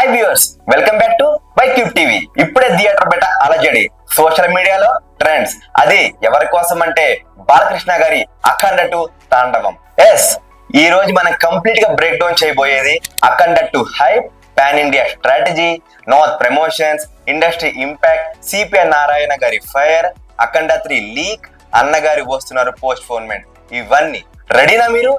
Hi viewers, welcome back to YCube TV. ఇప్పుడే theatre బయట అలజడి, సోషల్ మీడియాలో ట్రెండ్స్. అది ఎవరి కోసం అంటే బాలకృష్ణ గారి అఖండ 2 తాండవం. ఎస్, ఈ రోజు మనం కంప్లీట్ గా బ్రేక్ డౌన్ చేయబోయేది అఖండ 2 hype, pan India strategy, north promotions, industry impact, CPI Narayana గారి ఫైర్, అఖండ 3 లీక్, అన్నగారి వస్తున్నారు పోస్ట్ పోన్మెంట్. ఇవన్నీ రెడీనా మీరు?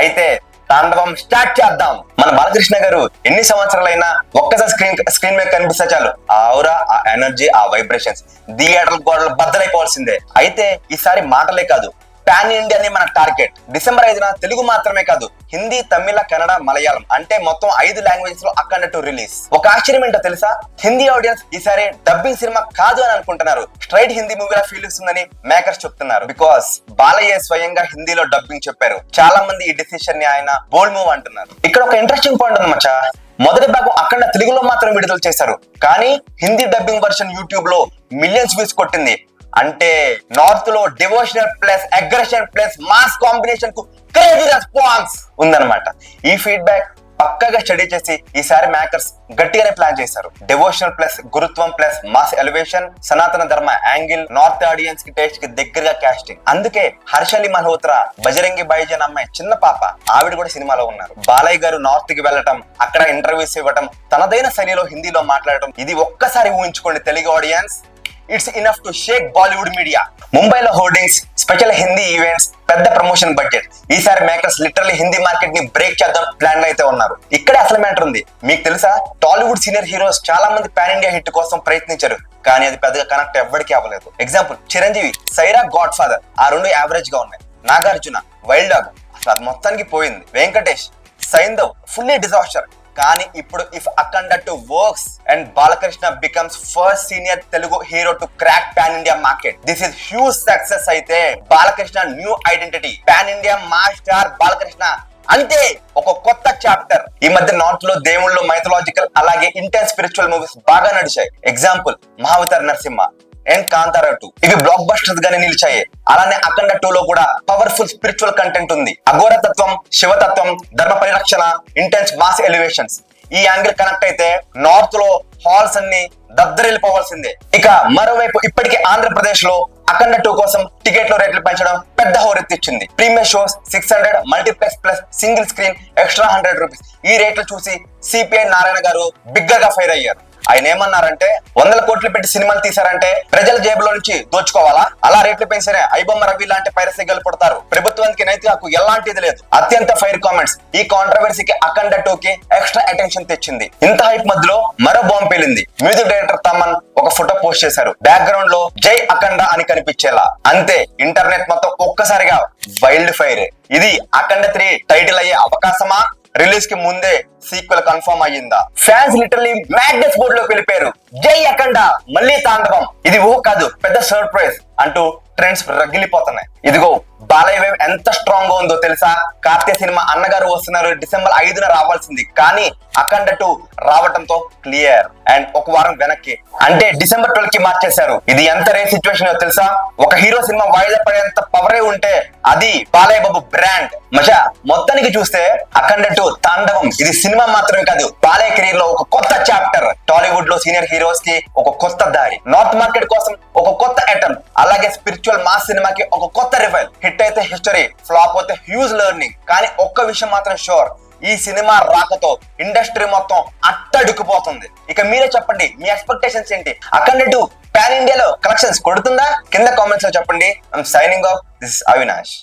అయితే తాండవం స్టార్ట్ చేద్దాం. మన బాలకృష్ణ గారు ఎన్ని సంవత్సరాలైనా ఒక్కసారి స్క్రీన్ మీద కనిపిస్తే చాలు, ఆ ఔరా, ఆ ఎనర్జీ, ఆ వైబ్రేషన్స్ థియేటర్ గోడలు బద్దలైపోవాల్సిందే. అయితే ఈసారి మాటలే కాదు, పాన్ ఇండియాని మన టార్గెట్. డిసెంబర్ 5న తెలుగు మాత్రమే కాదు, హిందీ, తమిళ, కన్నడ, మలయాళం అంటే మొత్తం 5 లాంగ్వేజెస్ లో అఖండ 2 రిలీజ్. ఒక ఆశ్చర్యం ఏంటో తెలుసా? హిందీ ఆడియన్స్ ఈసారి డబ్బింగ్ సినిమా కాదు అని అనుకుంటున్నారు, స్ట్రైట్ హిందీ మూవీలా ఫీల్ ఇస్తుందని మేకర్స్ చెప్తున్నారు. బికాస్ బాలయ్య స్వయంగా హిందీలో డబ్బింగ్ చెప్పారు. చాలా మంది ఈ డిసిషన్ ని ఆయన బోల్డ్ మూవ్ అంటున్నారు. ఇక్కడ ఒక ఇంట్రెస్టింగ్ పాయింట్ ఉంది మచ్చా. మొదటి భాగం అఖండ తెలుగులో మాత్రం విడుదల చేశారు, కానీ హిందీ డబ్బింగ్ వర్షన్ యూట్యూబ్ లో మిలియన్స్ వ్యూస్ కొట్టింది. అంటే నార్త్ లో devotional plus aggression plus mass combination కు క్రేజీ రెస్పాన్స్ ఉందన్నమాట. ఈ ఫీడ్బ్యాక్ పక్కగా స్టడీ చేసి ఈసారి మేకర్స్ గట్టిగానే ప్లాన్ చేశారు. డివోషనల్ ప్లస్ గురుత్వం plus mass elevation, Sanatana Dharma angle, north audience కి టేస్ట్ కి దగ్గరగా కాస్టింగ్. అందుకే హర్షలి మల్హోత్రా, బజరంగి భాయిజాన్ అమ్మాయి చిన్న పాప, ఆవిడ కూడా సినిమాలో ఉన్నారు. బాలయ్య గారు నార్త్ కి వెళ్ళటం, అక్కడ ఇంటర్వ్యూస్ ఇవ్వటం, తనదైన శైలిలో హిందీలో మాట్లాడటం, ఇది ఒక్కసారి ఊహించుకోండి Telugu audience. It's enough to shake Bollywood media. ముంబైలో హోర్డింగ్స్, స్పెషల్ హిందీ ఈవెంట్స్, పెద్ద ప్రమోషన్ బడ్జెట్. ఈసారి మేకర్స్ లిటరల్లీ హిందీ మార్కెట్ ని బ్రేక్ చేద్దాం ప్లాన్ అయితే ఉన్నారు. ఇక్కడే అసలు మ్యాటర్ ఉంది. మీకు తెలుసా, టాలీవుడ్ సీనియర్ హీరోస్ చాలా మంది పాన్ ఇండియా హిట్ కోసం ప్రయత్నించారు, కానీ అది పెద్దగా కనెక్ట్ ఎవ్వడికి అవ్వలేదు. Example Chiranjeevi, Sye Raa, Godfather, ఆ 2 యావరేజ్ గా ఉన్నాయి. నాగార్జున, వైల్డ్ డాగ్, అసలు అది మొత్తానికి పోయింది. Venkatesh, Saindhav, fully disaster. కానీ ఇప్పుడు if Akhanda 2 works and Balakrishna becomes first senior Telugu hero to crack pan India market, this is huge success. అయితే Balakrishna new identity, pan India master Balakrishna అంటే ఒక కొత్త చాప్టర్. ఈ మధ్య నార్త్ లో దేవుళ్ళు, మైథలాజికల్ అలాగే ఇంటెన్స్ స్పిరిచువల్ మూవీస్ బాగా నడిచాయి. ఎగ్జాంపుల్ మహావతార్ నరసింహ అండ్ కాంతారా 2, ఇవి బ్లాక్ బస్టర్స్ గానే నిలిచాయి. అలానే అఖండ 2 లో కూడా పవర్ఫుల్ స్పిరిచువల్ కంటెంట్ ఉంది. అఘోరతత్వం, శివతత్వం, ధర్మ పరిరక్షణ, ఇంటెన్స్ మాస్ ఎలివేషన్స్. ఈ యాంగిల్ కనెక్ట్ అయితే నార్త్ లో హాల్స్ అన్ని దద్దరిల్లిపోవాల్సిందే. ఇక మరోవైపు ఇప్పటికే ఆంధ్రప్రదేశ్ లో అఖండ 2 కోసం టికెట్ల రేట్లు పెంచడం పెద్ద హోరెత్తిచ్చింది. Premier shows 600, multiplex plus single screen extra 100 rupees. ఈ రేట్లు చూసి సిపిఐ నారాయణ గారు బిగ్గరగా ఫైర్ అయ్యారు. ఆయన ఏమన్నారంటే, 100 కోట్లు పెట్టి సినిమాలు తీశారంటే ప్రజల జేబులో నుంచి దోచుకోవాలా? అలా రేట్లు పెంచినే ఐబొమ్మ రవి లాంటి పైరసీ గెలుపుడతారు. ప్రభుత్వానికి నైతిక హక్కు ఎలాంటిది లేదు. అత్యంత ఫైర్ కామెంట్స్. ఈ కాంట్రవర్సీకి అఖండ 2 కి ఎక్స్ట్రా అటెన్షన్ తెచ్చింది. ఇంత హైప్ మధ్యలో మరో బాంబు పేలింది. మ్యూజిక్ డైరెక్టర్ తమన్ ఒక ఫోటో పోస్ట్ చేశారు. బ్యాక్గ్రౌండ్ లో జై అఖండ అని కనిపించేలా. అంతే, ఇంటర్నెట్ మొత్తం ఒక్కసారిగా వైల్డ్ ఫైర్. ఇది అఖండ 3 టైటిల్ అయ్యే అవకాశమా? రిలీజ్ కి ముందే సీక్వెల్ కన్ఫర్మ్ అయ్యిందా? ఫ్యాన్స్ లిటరల్లీ మ్యాగ్నెస్ బోర్డ్ లో వెళ్ళిపోయారు. జై అఖండ, మళ్ళీ తాండవం, ఇది ఓ కాదు పెద్ద సర్ప్రైజ్ అంటూ ట్రెండ్స్ రగిలిపోతున్నాయి. ఇదిగో బాలయ్య వేవ్ ఎంత స్ట్రాంగ్ గా ఉందో తెలుసా? కార్తీక సినిమా అన్నగారు వస్తున్నారు డిసెంబర్ 5న రావాల్సింది, కానీ అఖండ 2 రావటంతో క్లియర్ అండ్ ఒక వారం వెనక్కి, అంటే డిసెంబర్ 12 కి మార్చేశారు. ఇది ఎంత రేర్ సిచ్యువేషన్ తెలుసా? ఒక హీరో సినిమా వాయిదా పడేంత పవరే ఉంటే అది బాలయ్య బాబు బ్రాండ్. మజా మొత్తానికి చూస్తే అఖండ 2 తాండవం ఇది సినిమా మాత్రమే కాదు, బాలయ్య కెరీర్ లో ఒక కొత్త చాప్టర్. టాలీవుడ్ లో సీనియర్ హీరోస్ కి ఒక కొత్త దారి, నార్త్ మార్కెట్ కోసం ఒక కొత్త అటెంప్ట్, అలాగే స్పిరిచువల్ మాస్ సినిమాకి ఒక కొత్త రివైల్. హిట్ అయితే హిస్టరీ, ఫ్లాప్ అయితే హ్యూజ్ లెర్నింగ్. కానీ ఒక్క విషయం మాత్రం షూర్, ఈ సినిమా రాకతో ఇండస్ట్రీ మొత్తం అట్టడుకుపోతుంది. ఇక మీరే చెప్పండి, మీ ఎక్స్పెక్టేషన్స్ ఏంటి? అఖండ 2 పాన్ ఇండియాలో కలెక్షన్స్ కొడుతుందా? కింద కామెంట్స్ లో చెప్పండి. I'm signing off. This is Avinash.